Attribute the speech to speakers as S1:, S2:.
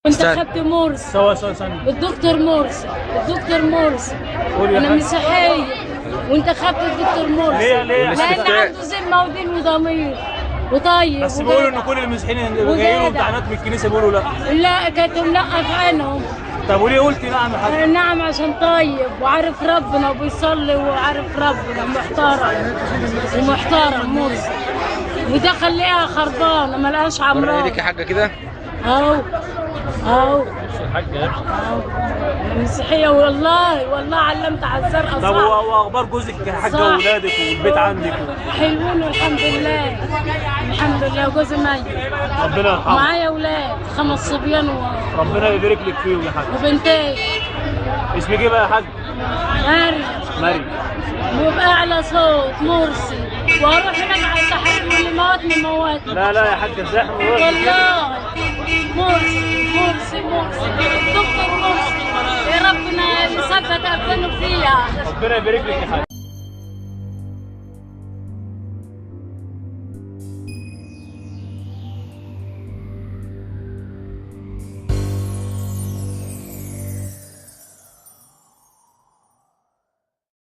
S1: انتخبت مرسي. الدكتور مرسي. انا مسيحيه وانتخبت الدكتور مرسي. ليه؟ لان عنده ذمه ودين وضمير وطيب.
S2: بس بيقولوا ان كل المسيحيين جايين امتحانات من الكنيسه بيقولوا لا.
S1: لا، كانت لا في عينهم.
S2: طب وليه قلتي نعم يا حاج؟
S1: نعم عشان طيب وعارف ربنا وبيصلي وعارف ربنا ومحترم مرسي. وده خليها خربانه ملهاش عمران.
S3: ايدك يا حاجه كده
S1: اهو مسيحيه والله علمت على الزرقاء.
S2: طب واخبار جوزك يا حاجه واولادك والبيت عندك؟
S1: حلوين والحمد لله وجوزي ميت.
S2: ربنا يرحمه.
S1: معايا اولاد 5 صبيان
S2: ربنا يبارك لك فيهم يا حاج.
S1: وبنتين.
S2: اسمك ايه بقى يا حاج؟ مريم.
S1: وبأعلى صوت مرسي. وهروح هناك على التحرير واللي موتني.
S2: لا يا حاج الزحمه
S1: والله مرسي الدكتور مرسي. يا ربنا يثبت أبدانه فيها.
S2: ربنا يبارك لك يا حاج.